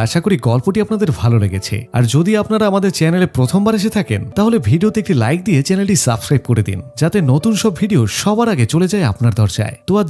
আশা করি গল্পটি আপনাদের ভালো লেগেছে। আর যদি আপনারা আমাদের চ্যানেলে প্রথমবার এসে থাকেন তাহলে ভিডিওতে একটি লাইক দিয়ে চ্যানেলটি সাবস্ক্রাইব করে দিন, যাতে নতুন সব ভিডিও সবার আগে চলে যায় আপনার দরজায়। তো আজ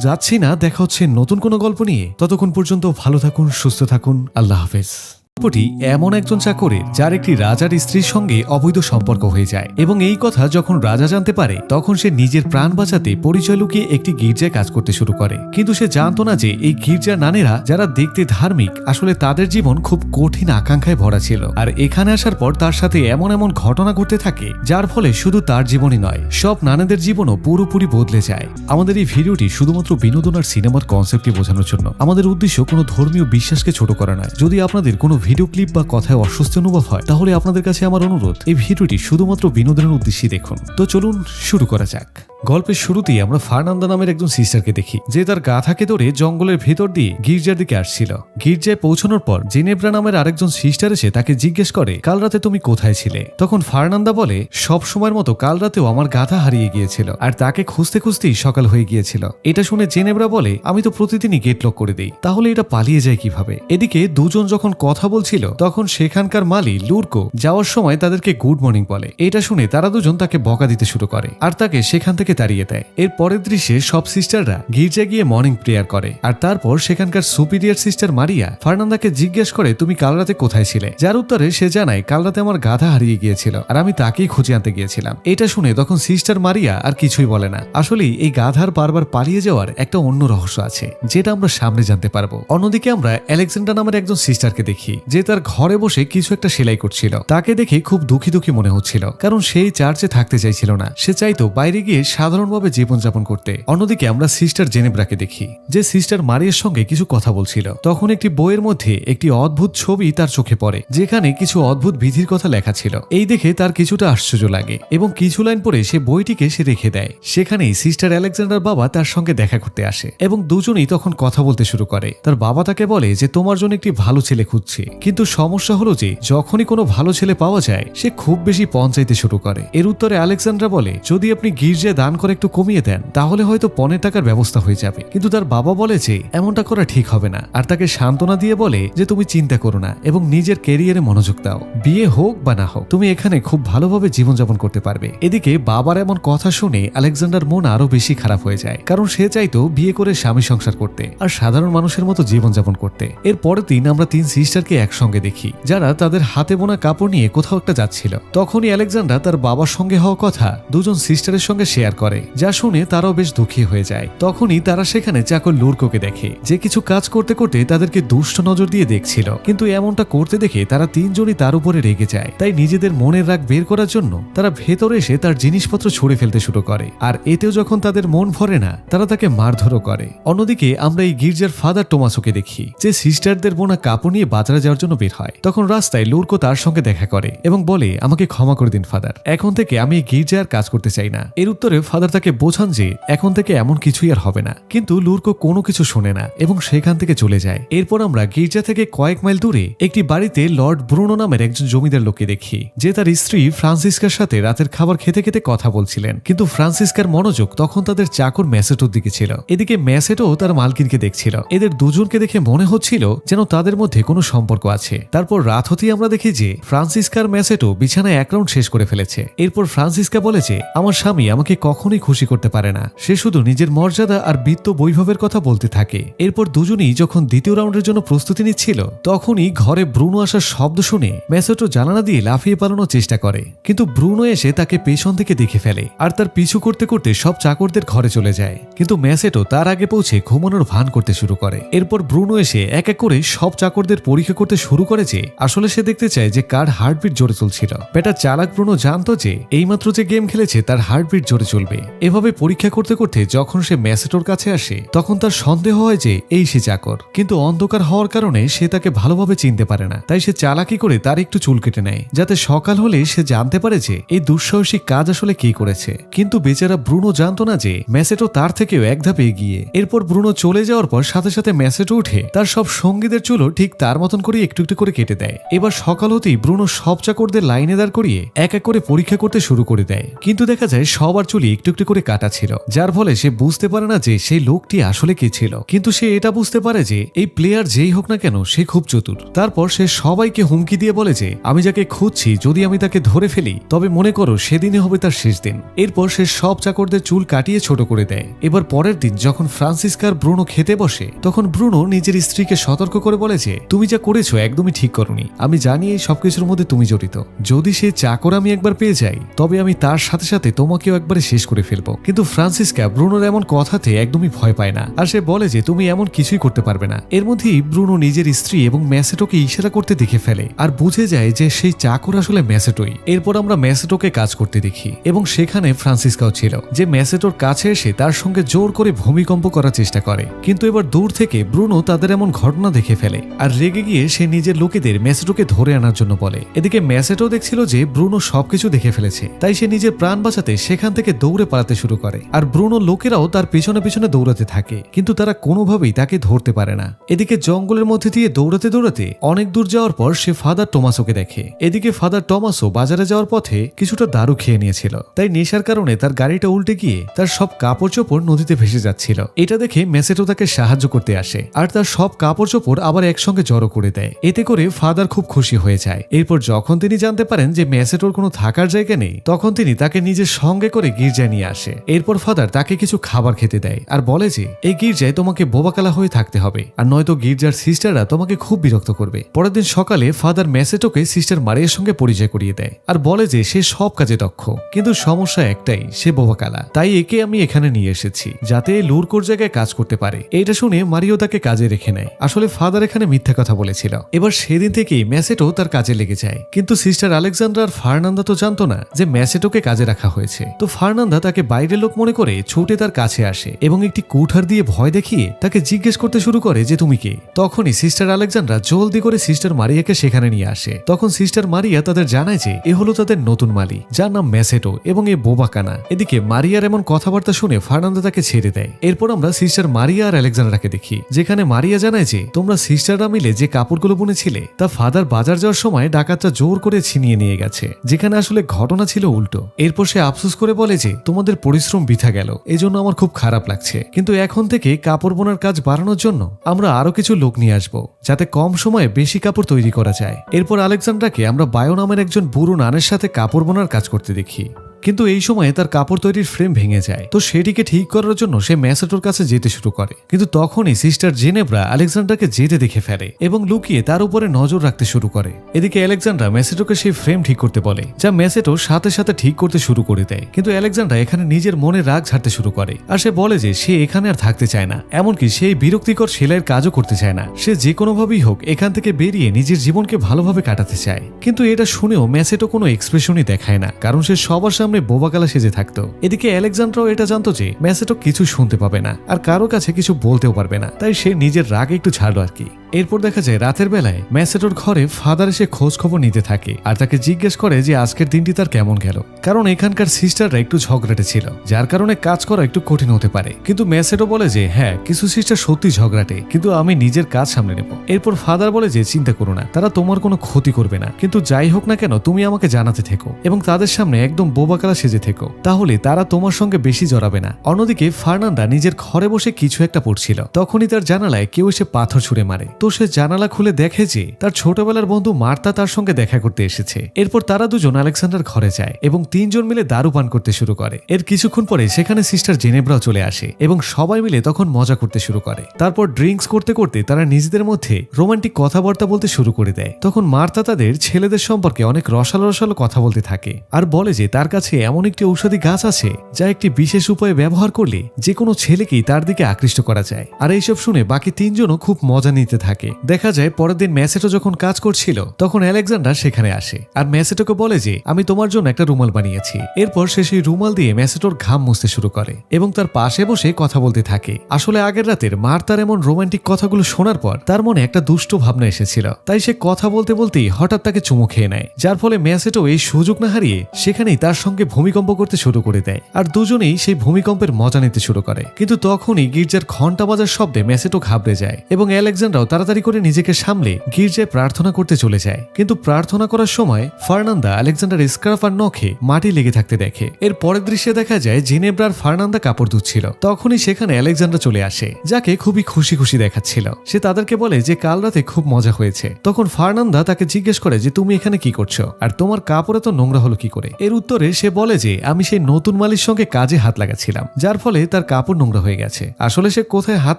যাচ্ছি না, দেখা হচ্ছে নতুন কোনো গল্প নিয়ে। ততক্ষণ পর্যন্ত ভালো থাকুন, সুস্থ থাকুন, আল্লাহ হাফেজ। গল্পটি এমন একজন চাকরের যার একটি রাজার স্ত্রীর সঙ্গে অবৈধ সম্পর্ক হয়ে যায়, এবং এই কথা যখন রাজা জানতে পারে তখন সে নিজের প্রাণ বাঁচাতে পরিচয় লুকিয়ে একটি গির্জায় কাজ করতে শুরু করে। কিন্তু সে জানতো না যে এই গির্জার নানেরা যারা দেখতে ধার্মিক, আসলে তাদের জীবন খুব কঠিন আকাঙ্ক্ষায় ভরা ছিল। আর এখানে আসার পর তার সাথে এমন এমন ঘটনা ঘটতে থাকে যার ফলে শুধু তার জীবনই নয়, সব নানেদের জীবনও পুরোপুরি বদলে যায়। আমাদের এই ভিডিওটি শুধুমাত্র বিনোদন আর সিনেমার কনসেপ্টটি বোঝানোর জন্য। আমাদের উদ্দেশ্য কোনো ধর্মীয় বিশ্বাসকে ছোট করা নয়। যদি আপনাদের কোনো ভিডিও ক্লিপ বা কথায় অস্বস্তি অনুভব হয় তাহলে আপনাদের কাছে আমার অনুরোধ, এই ভিডিওটি শুধুমাত্র বিনোদনের উদ্দেশ্যে দেখুন। তো চলুন শুরু করা যাক। গল্পের শুরুতেই আমরা ফার্নান্দা নামের একজন সিস্টারকে দেখি, যে তার গাধাকে ধরে জঙ্গলের ভেতর দিয়ে গির্জার দিকে আসছিল। গির্জায় পৌঁছানোর পর জেনেব্রা নামের আরেকজন সিস্টার এসে তাকে জিজ্ঞেস করে, কাল রাতে তুমি কোথায় ছিলে? তখন ফার্নান্দা বলে, সব সময়ের মতো কাল রাতেও আমার গাধা হারিয়ে গিয়েছিল, আর তাকে খুঁজতে খুঁজতেই সকাল হয়ে গিয়েছিল। এটা শুনে জেনেব্রা বলে, আমি তো প্রতিদিনই গেট লক করে দিই, তাহলে এটা পালিয়ে যায় কিভাবে? এদিকে দুজন যখন কথা বলছিল তখন সেখানকার মালি লুরকো যাওয়ার সময় তাদেরকে গুড মর্নিং বলে। এটা শুনে তারা দুজন তাকে বকা দিতে শুরু করে আর তাকে সেখান থেকে তাড়িয়ে দেয়। এর পরের দৃশ্যে সব সিস্টাররা গির্জা গিয়ে মর্নিং প্রেয়ার করে, আর তারপর সেখানকার সুপিরিয়র সিস্টার মারিয়া ফার্নান্দাকে জিজ্ঞেস করে, তুমি কাল রাতে কোথায় ছিলে? যার উত্তরে সে জানায়, কাল রাতে আমার গাধা হারিয়ে গিয়েছিল আর আমি তাকেই খুঁজে আনতে গিয়েছিলাম। এটা শুনে তখন সিস্টার মারিয়া আর কিছুই বলে না। আসলে এই গাধার বারবার পালিয়ে যাওয়ার একটা অন্য রহস্য আছে, যেটা আমরা সামনে জানতে পারবো। অন্যদিকে আমরা আলেকজান্ডার নামের একজন সিস্টারকে দেখি, যে তার ঘরে বসে কিছু একটা সেলাই করছিল। তাকে দেখে খুব দুঃখী দুঃখী মনে হচ্ছিল, কারণ সেই চার্চে থাকতে চাইছিল না। সে চাইতো বাইরে গিয়ে সাধারণভাবে জীবনযাপন করতে। অন্যদিকে আমরা সিস্টার জেনেব্রাকে দেখি, যে সিস্টার মারিয়ার সঙ্গে কিছু কথা বলছিল। তখন একটি বইয়ের মধ্যে একটি অদ্ভুত ছবি তার চোখে পড়ে, যেখানে কিছু অদ্ভুত বিধির কথা লেখা ছিল। এই দেখে তার কিছুটা আশ্চর্য লাগে এবং কিছু লাইন পরে সে বইটিকে সে রেখে দেয়। সেখানেই সিস্টার আলেকজান্ডার বাবা তার সঙ্গে দেখা করতে আসে এবং দুজনেই তখন কথা বলতে শুরু করে। তার বাবা তাকে বলে যে তোমার জন্য একটি ভালো ছেলে খুঁজছে, কিন্তু সমস্যা হলো যে যখনই কোনো ভালো ছেলে পাওয়া যায় সে খুব বেশি পণ চাইতে শুরু করে। এর উত্তরে আলেকজান্ড্রা বলে, যদি আপনি গির্জায় দান করে একটু কমিয়ে দেন তাহলে হয়তো পণের টাকার ব্যবস্থা হয়ে যাবে। কিন্তু তার বাবা বলে যে এমনটা করা ঠিক হবে না, আর তাকে সান্ত্বনা দিয়ে বলে যে তুমি চিন্তা করো না এবং নিজের ক্যারিয়ারে মনোযোগ দাও। বিয়ে হোক বা না হোক তুমি এখানে খুব ভালোভাবে জীবনযাপন করতে পারবে। এদিকে বাবার এমন কথা শুনে আলেকজান্ডার মন আরো বেশি খারাপ হয়ে যায়, কারণ সে চাইতো বিয়ে করে স্বামী সংসার করতে আর সাধারণ মানুষের মতো জীবনযাপন করতে। এর পরের দিন আমরা তিন সিস্টারকে একসঙ্গে দেখি, যারা তাদের হাতে বোনা কাপড় নিয়ে কোথাও একটা যাচ্ছিল। তখনই আলেকজান্ডার তার বাবার সঙ্গে হওয়া কথা দুজন সিস্টারের সঙ্গে শেয়ার করে, যা শুনে তারাও বেশ দুঃখী হয়ে যায়। তখনই তারা সেখানে চাকর লুরকোকে দেখে, যে কিছু কাজ করতে করতে তাদেরকে দুষ্ট নজর দিয়ে দেখছিল। কিন্তু এমনটা করতে দেখে তারা তিনজনই তার উপরে রেগে যায়। তাই নিজেদের মনের রাগ বের করার জন্য তারা ভেতরে এসে তার জিনিসপত্র ছুঁড়ে ফেলতে শুরু করে, আর এতেও যখন তাদের মন ভরে না তারা তাকে মারধরও করে। অন্যদিকে আমরা এই গির্জার ফাদার টোমাসোকে দেখি, যে সিস্টারদের বোনা কাপড় নিয়ে বাজারে যাওয়ার জন্য বের হয়। তখন রাস্তায় লুরকো তার সঙ্গে দেখা করে এবং বলে, আমাকে ক্ষমা করে দিন ফাদার, এখন থেকে আমি এই গির্জায় আর কাজ করতে চাই না। এর উত্তরে ফাদার তাকে বোঝান যে এখন থেকে এমন কিছুই আর হবে না। কিন্তু লুরকো কোনো কিছু শোনে না এবং সেখান থেকে চলে যায়। এরপর আমরা গির্জা থেকে কয়েক মাইল দূরে একটি বাড়িতে লর্ড ব্রুনো নামের একজন জমিদার লোককে দেখি, যে তার স্ত্রী ফ্রান্সিসকার সাথে রাতের খাবার খেতে খেতে কথা বলছিলেন। কিন্তু ফ্রান্সিসকার মনোযোগ তখন তাদের চাকর ম্যাসেটোর দিকে ছিল। এদিকে ম্যাসেটো তার মালকিনকে দেখছিল। এদের দুজনকে দেখে মনে হচ্ছিল যেন তাদের মধ্যে কোনো সম্পর্ক আছে। তারপর রাত হতেই আমরা দেখি যে ফ্রান্সিসকার ম্যাসেটো বিছানায় এক রাউন্ড শেষ করে ফেলেছে। এরপর ফ্রান্সিসকা বলেছে, আমার স্বামী আমাকে কখনোই খুশি করতে পারে না, সে শুধু নিজের মর্যাদা আর বিত্ত বৈভবের কথা বলতে থাকে। এরপর দুজনেই যখন দ্বিতীয় রাউন্ডের জন্য প্রস্তুতি নিচ্ছিল তখনই ঘরে ব্রুনো আসার শব্দ শুনে ম্যাসেটো জানালা দিয়ে লাফিয়ে পালানোর চেষ্টা করে, কিন্তু ব্রুনো এসে তাকে পেছন থেকে দেখে ফেলে আর তার পিছু করতে করতে সব চাকরদের ঘরে চলে যায়। কিন্তু ম্যাসেটো তার আগে পৌঁছে ঘুমানোর ভান করতে শুরু করে। এরপর ব্রুনো এসে এক এক করে সব চাকরদের পরীক্ষা করতে শুরু করে যে আসলে সে দেখতে চায় যে কার হার্টবিট জোরে চলছিল। বেটা চালাক ব্রুনো জানতো যে এইমাত্র যে গেম খেলেছে তার হার্টবিট জোরে চলবে। এভাবে পরীক্ষা করতে করতে যখন সে ম্যাসেটোর কাছে আসে তখন তার সন্দেহ হয় যে এই সে চাকর, কিন্তু অন্ধকার হওয়ার কারণে সে তাকে ভালোভাবে চিনতে পারে না। তাই সে চালাকি করে তার একটু চুল কেটে নেয়, যাতে সকাল হলে সে জানতে পারে যে এই দুঃসাহসিক কাজ আসলে কে করেছে। কিন্তু বেচারা ব্রুনো জানতো না যে ম্যাসেটো তার থেকেও এক ধাপ এগিয়ে। এরপর ব্রুনো চলে যাওয়ার পর সাথে সাথে ম্যাসেটো উঠে তার সব সঙ্গীদের চুলও ঠিক তার মতন করে একটু একটু করে কেটে দেয়। এবার সকাল হতেই ব্রুনো সব চাকরদের লাইনে দাঁড় করিয়ে এক এক করে পরীক্ষা করতে শুরু করে দেয়, কিন্তু দেখা যায় সবার চুলই একটু একটু করে কাটা ছিল, যার ফলে সে বুঝতে পারে না যে সেই লোকটি আসলে কে ছিল। কিন্তু সে এটা বুঝতে পারে যে এই প্লেয়ার যেই হোক না কেন সে খুব চতুর। তারপর সে সবাইকে হুমকি দিয়ে বলে যে আমি যাকে খুঁজছি যদি আমি তাকে ধরে ফেলি তবে মনে করো সেদিনই হবে তার শেষ দিন। এরপর সে সব চাকরদের চুল কাটিয়ে ছোট করে দেয়। এবার পরের দিন যখন ফ্রান্সিসকা আর ব্রুনো খেতে বসে তখন ব্রুনো নিজের স্ত্রীকে সতর্ক করে বলে যে তুমি যা করেছো একদমই ঠিক করোনি, আমি জানি এই সবকিছুর মধ্যে তুমি জড়িত। যদি সে চাকর আমি একবার পেয়ে যাই তবে আমি তার সাথে সাথে তোমাকেও একবারে শেষ করে ফেলবো। কিন্তু ফ্রান্সিসকা ব্রুনোর এমন কথাতে একদমই ভয় পায় না, আর সে বলে যে তুমি এমন কিছুই করতে পারবে না। এর মধ্যেই ব্রুনো নিজের স্ত্রী এবং ম্যাসেটোকে ইশারা করতে দেখে ফেলে আর বুঝে যায় যে সেই চাকর আসলে ম্যাসেটোই। এরপর আমরা ম্যাসেটোকে কাজ করতে দেখি এবং সেখানে ফ্রান্সিসকাও ছিল, যে ম্যাসেটোর কাছে এসে তার সঙ্গে জোর করে ভূমিকম্প করার চেষ্টা করে। কিন্তু এবার দূর থেকে ব্রুনো তাদের এমন ঘটনা দেখে ফেলে আর রেগে গিয়ে সে নিজের লোকেদের ম্যাসেটোকে ধরে আনার জন্য বলে। এদিকে ম্যাসেটো দেখছিল যে ব্রুনো সবকিছু দেখে ফেলেছে, তাই সে নিজের প্রাণ বাঁচাতে সেখান থেকে দৌড়ে পালাতে শুরু করে আর ব্রুনো লোকেরাও তার পেছনে পেছনে দৌড়াতে থাকে, কিন্তু তারা কোনোভাবেই তাকে ধরতে পারে না। এদিকে জঙ্গলের মধ্যে দিয়ে দৌড়াতে দৌড়াতে অনেক দূর যাওয়ার পর সে ফাদার টমাসোকে দেখে। এদিকে ফাদার টমাসো বাজারে যাওয়ার পথে কিছুটা দারু খেয়ে নিয়েছিল, তাই নেশার কারণে তার গাড়িটা উল্টে গিয়ে তার সব কাপড় চোপড় নদীতে ভেসে যাচ্ছিল। এটা দেখে ম্যাসেটো তাকে সাহায্য করতে আসে আর তার সব কাপড় চোপড় আবার একসঙ্গে জড়ো করে দেয়। এতে করে ফাদার খুব খুশি হয়ে যায়। এরপর যখন তিনি জানতে পারেন যে ম্যাসেটোর কোনো থাকার জায়গা নেই তখন তিনি তাকে নিজের সঙ্গে করে গির্জায় নিয়ে আসে। এরপর ফাদার তাকে কিছু খাবার খেতে দেয় আর বলে যে এই গির্জায় তোমাকে বোবাকালা হয়ে থাকতে হবে, আর নয়তো গির্জার সিস্টাররা তোমাকে খুব বিরক্ত করবে। পরের দিন সকালে ফাদার ম্যাসেটোকে সিস্টার মারিয়ার সঙ্গে পরিচয় করিয়ে দেয় আর বলে যে সে সব কাজে দক্ষ, কিন্তু সমস্যা একটাই, সে বোবাকালা। তাই একে আমি এখানে নিয়ে এসেছি যাতে লুরকোর জায়গায় কাজ করতে পারে। এটা শুনে মারিও তাকে কাজে রেখে নেয়। আসলে ফাদার এখানে মিথ্যা কথা বলেছিল। এবার সেদিন থেকেই ম্যাসেটো তার কাজে লেগে যায়, কিন্তু সিস্টার আলেকজান্দ্রা আর ফার্নান্দা তো জানতো না যে ম্যাসেটোকে কাজে রাখা হয়েছে। তো ফার্নান্দা তাকে বাইরের লোক মনে করে ছুটে তার কাছে আসে এবং একটি কুঠার দিয়ে ভয় দেখিয়ে তাকে জিজ্ঞেস করতে শুরু করে যে তুমি কে। তখনই সিস্টার আলেকজান্দ্রা জলদি করে সিস্টার মারিয়াকে সেখানে নিয়ে আসে। তখন সিস্টার মারিয়া তাদের জানায় যে এ হলো তাদের নতুন মালি, যার নাম ম্যাসেটো এবং এ বোবাকানা। এদিকে মারিয়ার এমন কথাবার্তা শুনে ফার্নান্দা তাকে ছেড়ে দেয়। এরপর আমরা সিস্টার মারিয়া আর আলেকজান্দ্রাকে দেখি, যেখানে মারিয়া জানায় যে তোমরা সিস্টাররা মিলে যে কাপড়গুলো বুনেছিলে তা ফাদার বাজার যাওয়ার সময় ডাকাতরা জোর করে ছিনিয়ে নিয়ে গেছে, যেখানে আসলে ঘটনা ছিল উল্টো। এরপর সে আফসোস করে বলে যে তোমাদের পরিশ্রম বৃথা গেল, এজন্য আমার খুব খারাপ লাগছে, কিন্তু এখন থেকে কাপড় বোনার কাজ বাড়ানোর জন্য আমরা আরো কিছু লোক নিয়ে আসবো যাতে কম সময়ে বেশি কাপড় তৈরি করা যায়। এরপর আলেকজান্দ্রাকে আমরা বায়ো নামের একজন বুড়ো নানের সাথে কাপড় বোনার কাজ করতে দেখি, কিন্তু এই সময়ে তার কাপড় তৈরির ফ্রেম ভেঙে যায়। তো সেটিকে ঠিক করার জন্য সে ম্যাসেটোর কাছে যেতে শুরু করে, কিন্তু তখনই সিস্টার জেনেভরা আলেকজান্ডারকে যেতে দেখে ফেলে এবং লুকিয়ে তার উপরে নজর রাখতে শুরু করে। এদিকে আলেকজান্ড্রা ম্যাসেটোকে সেই ফ্রেম ঠিক করতে বলে, যা ম্যাসেটো সাথে সাথে ঠিক করতে শুরু করে দেয়। কিন্তু আলেকজান্ড্রা এখানে নিজের মনে রাগ ঝাড়তে শুরু করে আর সে বলে যে সে এখানে আর থাকতে চায় না, এমনকি সেই বিরক্তিকর সেলাইয়ের কাজও করতে চায় না। সে যে কোনোভাবেই হোক এখান থেকে বেরিয়ে নিজের জীবনকে ভালোভাবে কাটাতে চায়। কিন্তু এটা শুনেও ম্যাসেটো কোনো এক্সপ্রেশনই দেখায় না, কারণ সে সবার সামনে বোবাকালা সেজে থাকতো। এদিকে আলেকজান্ড্রাও এটা জানতো যে ম্যাসেটো কিছু শুনতে পাবে না আর কারো কাছে কিছু বলতেও পারবে না, তাই সে নিজের রাগ একটু ছাড়লো আর কি। এরপর দেখা যায় রাতের বেলায় ম্যাসেটোর ঘরে ফাদার এসে খোঁজ খবর নিতে থাকে আর তাকে জিজ্ঞেস করে যে আজকের দিনটি তার কেমন গেল, কারণ এখানকার সিস্টাররা একটু ঝগড়াটে ছিল, যার কারণে কাজ করা একটু কঠিন হতে পারে। কিন্তু ম্যাসেটো বলে যে হ্যাঁ, কিছু সিস্টার সত্যি ঝগড়াটে, কিন্তু আমি নিজের কাজ সামনে নেব। এরপর ফাদার বলে যে চিন্তা করো না, তারা তোমার কোনো ক্ষতি করবে না, কিন্তু যাই হোক না কেন তুমি আমাকে জানাতে থেকো এবং তাদের সামনে একদম বোবাকালা সেজে থেকো, তাহলে তারা তোমার সঙ্গে বেশি জড়াবে না। অন্যদিকে ফার্নান্দা নিজের ঘরে বসে কিছু একটা পড়ছিল, তখনই তার জানালায় কেউ এসে পাথর ছুঁড়ে মারে। তো সে জানালা খুলে দেখে যে তার ছোটবেলার বন্ধু মার্তা তার সঙ্গে দেখা করতে এসেছে। এরপর তারা দুজন আলেকজান্ডার ঘরে যায় এবং তিনজন মিলে দারু পান করতে শুরু করে। এর কিছুক্ষণ পরে সেখানে সিস্টার জেনেভরাও চলে আসে এবং সবাই মিলে তখন মজা করতে শুরু করে। তারপর ড্রিঙ্কস করতে করতে তারা নিজেদের মধ্যে রোমান্টিক কথাবার্তা বলতে শুরু করে দেয়। তখন মার্তা তাদের ছেলেদের সম্পর্কে অনেক রসালো রসালো কথা বলতে থাকে আর বলে যে তার কাছে এমন একটি ঔষধি গাছ আছে যা একটি বিশেষ উপায়ে ব্যবহার করলে যে কোনো ছেলেকেই তার দিকে আকৃষ্ট করা যায়। আর এইসব শুনে বাকি তিনজনও খুব মজা নিতে থাকে। দেখা যায় পরের দিন ম্যাসেটো যখন কাজ করছিল তখন আলেকজান্ডার সেখানে আসে আর ম্যাসেটোকে বলে যে আমি তোমার জন্য একটা রুমাল বানিয়েছি। এরপর সে সেই রুমাল দিয়ে ম্যাসেটোর ঘাম মুছতে শুরু করে এবং তার পাশে বসে কথা বলতে থাকে। আসলে আগের রাতের মার্তার এমন রোমান্টিক কথাগুলো শোনার পর তার মনে একটা দুষ্ট ভাবনা এসেছিল, তাই সে কথা বলতে বলতেই হঠাৎ তাকে চুমু খেয়ে নেয়, যার ফলে ম্যাসেটো এই সুযোগ না হারিয়ে সেখানেই তার সঙ্গে সঙ্গে ভূমিকম্প করতে শুরু করে দেয় আর দুজনেই সেই ভূমিকম্পের মজা নিতে শুরু করে। কিন্তু তখনই গির্জার ঘন্টা বাজার শব্দে মেসেটো ঘাবড়ে যায় এবং আলেকজান্ডাও তাড়াতাড়ি করে নিজেকে সামলে গির্জায় প্রার্থনা করতে চলে যায়। কিন্তু প্রার্থনা করার সময় ফার্নান্দা আলেকজান্ডার স্কার্ফ আর নখে মাটি লেগে থাকতে দেখে। এর পরের দৃশ্যে দেখা যায় জিনেব্রা আর ফার্নান্দা কাপড় ধুচ্ছিল। তখনই সেখানে আলেকজান্ডার চলে আসে, যাকে খুবই খুশি খুশি দেখাচ্ছিল। সে তাদেরকে বলে যে কাল রাতে খুব মজা হয়েছে। তখন ফার্নান্দা তাকে জিজ্ঞেস করে যে তুমি এখানে কি করছো আর তোমার কাপড়ে তো নোংরা হলো কি করে। এর উত্তরে সে বলে যে আমি সেই নতুন মালির সঙ্গে কাজে হাত লাগাচ্ছিলাম, যার ফলে তার কাপড় নোংরা হয়ে গেছে। আসলে সে কোথায় হাত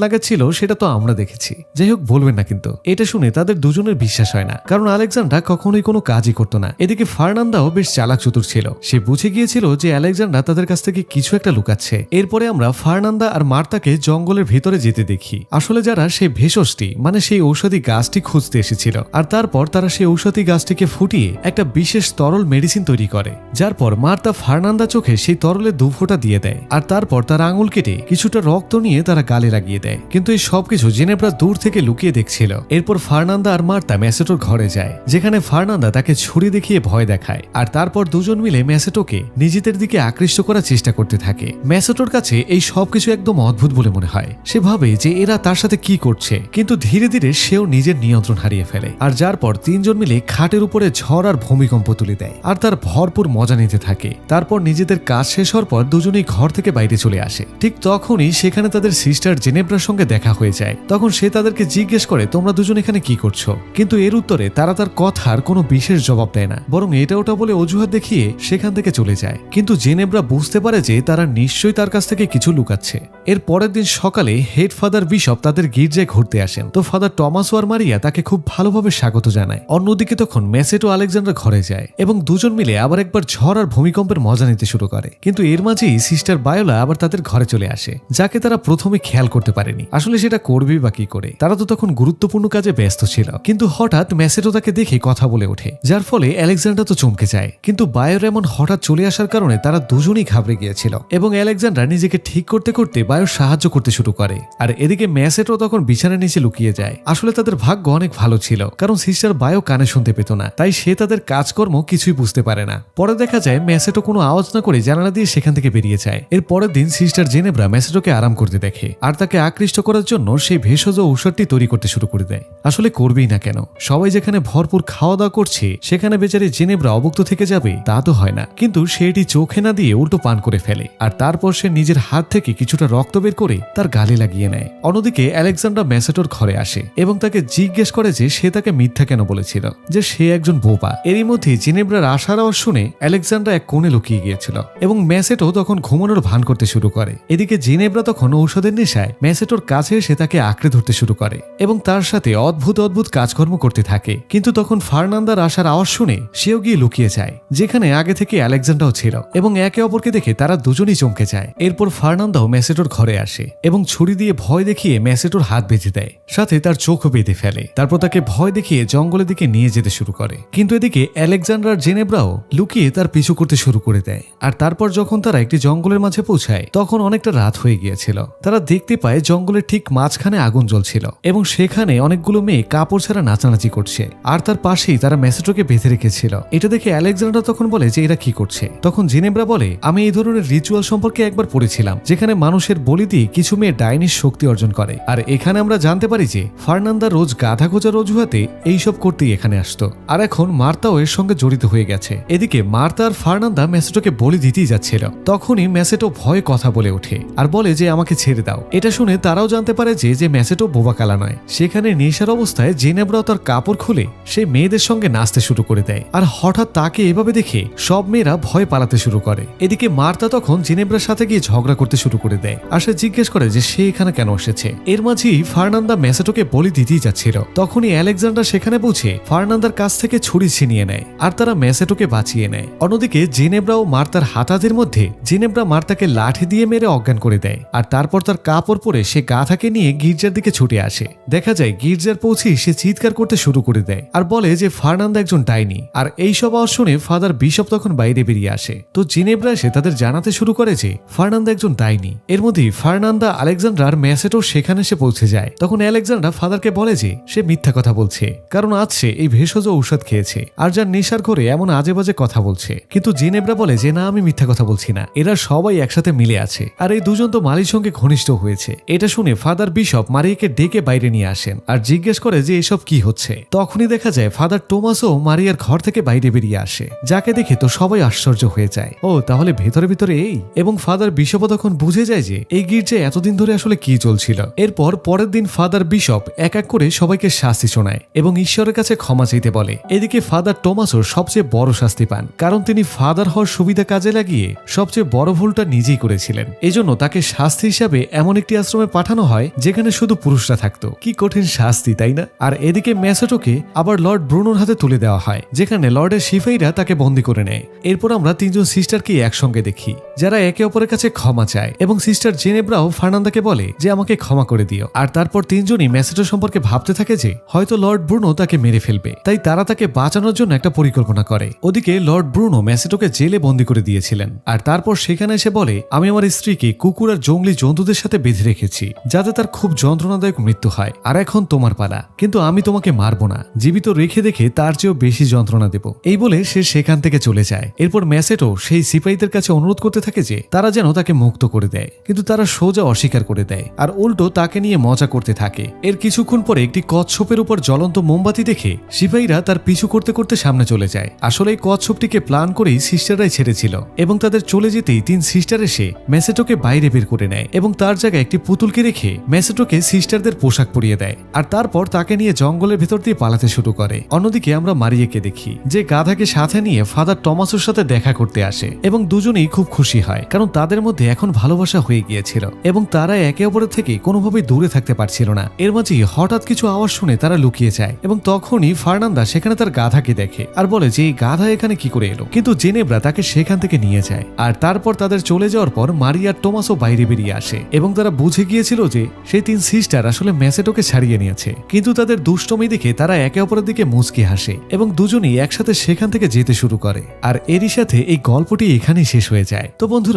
লাগাচ্ছিল সেটা তো আমরা দেখেছি। যাই হোক, বলবেন না কিন্তু। এটা শুনে তাদের দুজনের বিশ্বাস হয় না, কারণ আলেকজান্ডার কখনোই কোনো কাজই করতো না। এদিকে ফার্নান্দাও বেশ চালাক চতুর ছিল। সে বুঝে গিয়েছিল যে আলেকজান্ডার তাদের কাছ থেকে কিছু একটা লুকাচ্ছে। এরপরে আমরা ফার্নান্দা আর মার্তাকে জঙ্গলের ভিতরে যেতে দেখি। আসলে যারা সেই ভেষজটি মানে সেই ঔষধি গাছটি খুঁজতে এসেছিল, আর তারপর তারা সেই ঔষধি গাছটিকে ফুটিয়ে একটা বিশেষ তরল মেডিসিন তৈরি করে, যার পর মার্তা ফার্নান্দা চোখে সেই তরলে 2 ফোঁটা দিয়ে দেয়। আর তারপর তার আঙুল কেটে কিছুটা রক্ত নিয়ে তারা গালে লাগিয়ে দেয়। কিন্তু এই সবকিছু জেনেব্রা দূর থেকে লুকিয়ে দেখছিল। এরপর ফার্নান্দা আর মার্তা মেসেটোর ঘরে যায়, যেখানে ফার্নান্দা তাকে ছুরি দেখিয়ে ভয় দেখায়। আর তারপর দুজন মিলে মেসেটোকে নিজেদের দিকে আকৃষ্ট করার চেষ্টা করতে থাকে। মেসেটোর কাছে এই সবকিছু একদম অদ্ভুত বলে মনে হয়। সে ভাবে যে এরা তার সাথে কি করছে, কিন্তু ধীরে ধীরে সেও নিজের নিয়ন্ত্রণ হারিয়ে ফেলে। আর যার পর 3 জন মিলে খাটের উপরে ঝড় আর ভূমিকম্প তুলে দেয় আর তার ভরপুর মজা নিতে থাকে। তারপর নিজেদের কাজ শেষ হওয়ার পর দুজনেই ঘর থেকে বাইরে চলে আসে। ঠিক তখনই সেখানে তাদের সিস্টার জেনেব্রার সঙ্গে দেখা হয়ে যায়। তখন সে তাদেরকে জিজ্ঞেস করে তোমরা দুজন এখানে কি করছো, কিন্তু এর উত্তরে তারা তার কথার কোনো বিশেষ জবাব দেয় না, বরং এটা ওটা বলে অজুহাত দেখিয়ে সেখান থেকে চলে যায়। কিন্তু জেনেব্রা বুঝতে পারে যে তারা নিশ্চয়ই তার কাছ থেকে কিছু লুকাচ্ছে। এর পরের দিন সকালে হেড ফাদার বিশপ তাদের গির্জায় ঘুরতে আসেন। তো ফাদার টমাস আর মারিয়া তাকে খুব ভালোভাবে স্বাগত জানায়। অন্যদিকে তখন মেসেটো আলেকজান্ডার ঘরে যায় এবং দুজন মিলে আবার একবার ঝড় আর ভূমিকম্পের মজা নিতে শুরু করে। কিন্তু এর মাঝেই সিস্টার বায়োলা আবার তাদের ঘরে চলে আসে, যাকে তারা প্রথমে খেয়াল করতে পারেনি। আসলে সেটা করবেই বা কি করে, তারা তো তখন গুরুত্বপূর্ণ কাজে ব্যস্ত ছিল। কিন্তু হঠাৎ মেসেটো তাকে দেখে কথা বলে ওঠে, যার ফলে আলেকজান্ডার তো চমকে যায়। কিন্তু বায়োর এমন হঠাৎ চলে আসার কারণে তারা দুজনেই ঘাবড়ে গিয়েছিল এবং আলেকজান্ডার নিজেকে ঠিক করতে করতে বায়োর সাহায্য করতে শুরু করে। আর এদিকে মেসেটো তখন বিছানার নিচে লুকিয়ে যায়। আসলে তাদের ভাগ্য অনেক ভালো ছিল, কারণ সিস্টার বায়ো কানে শুনতে পেত না, তাই সে তাদের কাজকর্ম কিছুই বুঝতে পারে না। পরে দেখা যায় মেসেটো কোনো আওয়াজ না করে জানালা দিয়ে সেখান থেকে বেরিয়ে যায়। এর পরের দিন সিস্টার জেনেব্রা মেসেটোকে আরাম করতে দেখে আর তাকে আকৃষ্ট করার জন্য সেই ভেষজ ঔষধটি তৈরি করতে শুরু করে দেয়। আসলে করবেই না কেন, সবাই যেখানে ভরপুর খাওয়া দাওয়া করছে সেখানে বেচারি জেনেব্রা অভুক্ত থেকে যাবে তা তো হয় না। কিন্তু সে এটি চোখে না দিয়ে উল্টো পান করে ফেলে আর তারপর সে নিজের হাত থেকে কিছুটা রক্ত বের করে তার গালে লাগিয়ে নেয়। অন্যদিকে আলেকজান্ডার মেসেটোর ঘরে আসে এবং তাকে জিজ্ঞেস করে যে সে তাকে মিথ্যা কেন বলেছিল, যে সে একজন বোবা। এরই মধ্যে জেনেব্রার আসার আওয়াজ শুনে আলেকজান্ডার এক কোণে লুকিয়ে গিয়েছিল এবং মেসেটো তখন ঘুমানোর ভান করতে শুরু করে। এদিকে জেনেব্রা তখন ঔষধের নেশায় মেসেটোর কাছে এসে তাকে আঁকড়ে ধরতে শুরু করে এবং তার সাথে অদ্ভুত অদ্ভুত কাজকর্ম করতে থাকে। কিন্তু তখন ফার্নান্দার আসার আওয়াজ শুনে সেও গিয়ে লুকিয়ে যায়, যেখানে আগে থেকে আলেকজান্ডারও ছিল এবং একে অপরকে দেখে তারা দুজনেই চমকে যায়। এরপর ফার্নান্দাও মেসেটোর ঘরে আসে এবং ছুরি দিয়ে ভয় দেখিয়ে মেসেটোর হাত বেঁধে দেয়, সাথে তার চোখও বেঁধে ফেলে। তারপর তাকে ভয় দেখিয়ে জঙ্গলের দিকে নিয়ে যেতে শুরু করে। কিন্তু এদিকে আলেকজান্ডার জেনেব্রাও লুকিয়ে তার পিছু করতে শুরু করে দেয়। আর তারপর যখন তারা একটি জঙ্গলের মাঝে পৌঁছায় তখন অনেকটা রাত হয়ে গিয়েছিল। তারা দেখতে পায় জঙ্গলের ঠিক মাঝখানে আগুন জ্বলছিল এবং সেখানে অনেকগুলো মেয়ে কাপড় ছাড়া নাচানাচি করছে আর তার পাশেই তারা মেসেটোকে বেঁধে রেখেছিল। এটা দেখে আলেকজান্ডার তখন বলে যে এরা কি করছে। তখন জেনেব্রা বলে আমি এই ধরনের রিচুয়াল সম্পর্কে একবার পড়েছিলাম, যেখানে মানুষের বলি দিয়ে কিছু মেয়ে ডাইনির শক্তি অর্জন করে। আর এখানে আমরা জানতে পারি যে ফার্নান্দা রোজ গাধা খোঁজার অজুহাতে এইসব করতেই এখানে আসতো, আর এখন মার্তাও এর সঙ্গে জড়িত হয়ে গেছে। এদিকে মার্তা আর ফার্নান্দা মেসেটোকে বলি দিতেই যাচ্ছিল। তখনই মেসেটো ভয়ে কথা বলে ওঠে আর বলে যে আমাকে ছেড়ে দাও। এটা শুনে তারাও জানতে পারে যে মেসেটো বোবাকালা নয়। সেখানে নেশার অবস্থায় জেনেব্রাও তার কাপড় খুলে সে মেয়েদের সঙ্গে নাচতে শুরু করে দেয়। আর হঠাৎ তাকে এভাবে দেখে সব মেয়েরা ভয় পালাতে শুরু করে। এদিকে মার্তা তখন জেনেব্রার সাথে গিয়ে ঝগড়া করতে শুরু করে দেয় আর সে জিজ্ঞেস করে যে সে এখানে কেন এসেছে। এর মাঝেই ফার্নান্দা মেসেটোকে বলি দিতেই যাচ্ছিল। তখনই আলেকজান্ডার সেখানে পৌঁছে ফার্নান্দার কাছ থেকে ছুরি ছিনিয়ে নেয় আর তারা মেসেটোকে বাঁচিয়ে নেয়। অন্যদিকে জেনেব্রা ও মার্তার হাতাহাতির মধ্যে জেনেব্রা মার্তাকে লাঠি দিয়ে মেরে অজ্ঞান করে দেয় আর তারপর তার কাপড় পরে সে গাধাকে নিয়ে গির্জার দিকে ছুটে আসে। দেখা যায় গির্জার পৌঁছেই সে চিৎকার করতে শুরু করে দেয় আর বলে যে ফার্নান্দা একজন ডাইনি। আর এইসব আওয়াজ শুনে ফাদার বিশপ তখন বাইরে বেরিয়ে আসে। তো জেনেব্রা এসে তাদের জানাতে শুরু করে যে ফার্নান্দা একজন ডাইনি। এর মধ্যেই ফার্নান্দা আলেকজান্ডার মেসেটো সেখানে এসে পৌঁছে যায়। তখন আলেকজান্ডার ফাদারকে বলে যে সে মিথ্যা কথা বলছে, কারণ আজ সে এই ভেষজ ঔষধ খেয়েছে আর যার নেশার ঘরে এমন আজে বাজে কথা বলছে। কিন্তু জেনেব্রা বলে যে না, আমি মিথ্যা কথা বলছি না, এরা সবাই একসাথে মিলে আছে, আর এই দুজন তো মারির সঙ্গে ঘনিষ্ঠ হয়েছে। এটা শুনে ফাদার বিশপ মারিয়াকে ডেকে বাইরে নিয়ে আসেন আর জিজ্ঞেস করে যে এসব কি হচ্ছে। তখনই দেখা যায় ফাদার টোমাসও মারিয়ার ঘর থেকে বাইরে বেরিয়ে আসে, যাকে দেখে তো সবাই আশ্চর্য হয়ে যায়। ও তাহলে ভেতরে ভিতরে এই। এবং ফাদার বিশপও তখন বুঝে যায় যে এই গির্জায় এতদিন ধরে আসলে কি চলছিল। এরপর পরের দিন ফাদার বিশপ এক এক করে সবাইকে শাস্তি শোনায় এবং ঈশ্বরের কাছে ক্ষমা চাইতে বলে। এদিকে ফাদার টোমাসও সবচেয়ে বড় শাস্তি পান, কারণ তিনি ফাদার হওয়ার সুবিধা কাজে লাগিয়ে সবচেয়ে বড় ভুলটা নিজেই করেছিলেন। এজন্য তাকে শাস্তি হিসাবে এমন একটি আশ্রমে পাঠানো হয় যেখানে শুধু পুরুষরা থাকতো। কি কঠিন শাস্তি, তাই না? আর এদিকে ম্যাসেটোকে আবার লর্ড ব্রুনোর হাতে তুলে দেওয়া হয়, যেখানে লর্ডের সিপাহীরা তাকে বন্দী করে নেয়। এরপর আমরা তিনজন সিস্টারকে একসঙ্গে দেখি, যারা একে অপরের কাছে ক্ষমা চায়, এবং সিস্টার জেনেব্রাও ফার্নান্দাকে বলে যে আমাকে ক্ষমা করে দিও। আর তারপর তিনজনই ম্যাসেটো সম্পর্কে ভাবতে থাকে যে হয়তো লর্ড ব্রুনো তাকে মেরে ফেলবে, তাই তারা তাকে বাঁচানোর জন্য একটা পরিকল্পনা করে। ওদিকে লর্ড ব্রুনো ম্যাসেটোকে জেলে বন্দী করে দিয়েছিলেন, আর তারপর সেখানে এসে বলে আমি আমার স্ত্রীকে কুকুর আর জঙ্গলি জন্তুদের সাথে বেঁধে রেখেছি যাতে তার খুব যন্ত্রণাদায়ক মৃত্যু হয়, আর এখন তোমার পালা, কিন্তু আমি তোমাকে মারবো না, জীবিত রেখে দেখে তার চেয়েও বেশি যন্ত্রণা দেব। এই বলে সে সেখান থেকে চলে যায়। এরপর ম্যাসেটো সেই সিপাহীদের কাছে অনুরোধ করতে থাকে যে তারা যেন তাকে মুক্ত করে দেয়, কিন্তু তারা সোজা অস্বীকার করে দেয় আর উল্টো তাকে নিয়ে মজা করতে থাকে। এর কিছুক্ষণ পরে একটি কচ্ছপের উপর জ্বলন্ত মোমবাতি দেখে সিপাহীরা তার পিছু করতে করতে সামনে চলে যায়। আসলে এই কচ্ছপটিকে প্ল্যান করেই সিস্টাররাই ছেড়েছিল, এবং তাদের চলে যেতেই তিন সিস্টার এসে ম্যাসেটোকে বাইরে বের করে নেয় এবং তার জায়গায় একটি পুতুলকে রেখে ম্যাসেটোকে সিস্টারদের পোশাক পরিয়ে দেয়, আর তারপর তাকে নিয়ে জঙ্গলের ভেতর দিয়ে পালাতে শুরু করে। অন্যদিকে আমরা মারিয়াকে দেখি যে গাধাকে সাথে নিয়ে ফাদার টমাসের সাথে দেখা করতে আসে, এবং দুজনেই খুব খুশি হয় কারণ তাদের মধ্যে এখন ভালোবাসা হয়ে গিয়েছিল এবং তারা একে অপরের থেকে কোনোভাবেই দূরে থাকতে পারছিল না। এর মাঝে হঠাৎ কিছু আওয়াজ শুনে তারা লুকিয়ে যায়, এবং তখনই ফার্নান্দা সেখানে তার গাধাকে দেখে আর বলে যে এই গাধা এখানে কি করে এলো, কিন্তু জেনেব্রা তাকে সেখান থেকে নিয়ে যায়। আর তারপর তাদের চলে যাওয়ার পর মারিয়া আর টোমাসও বাইরে বেরিয়ে আসে, এবং তারা বুঝে গিয়েছিল যে সেই তিন সিস্টার আসলে ম্যাসেটোকে ছাড়িয়ে নিয়েছে, কিন্তু তাদের দুষ্টমি দেখে তারা একে অপরের দিকে মুচকি হাসে এবং দুজনেই একসাথে সেখান থেকে যেতে শুরু করে। আর এরই সাথে এই গল্পটি এখানেই শেষ হয়ে যায়। তো বন্ধুরা,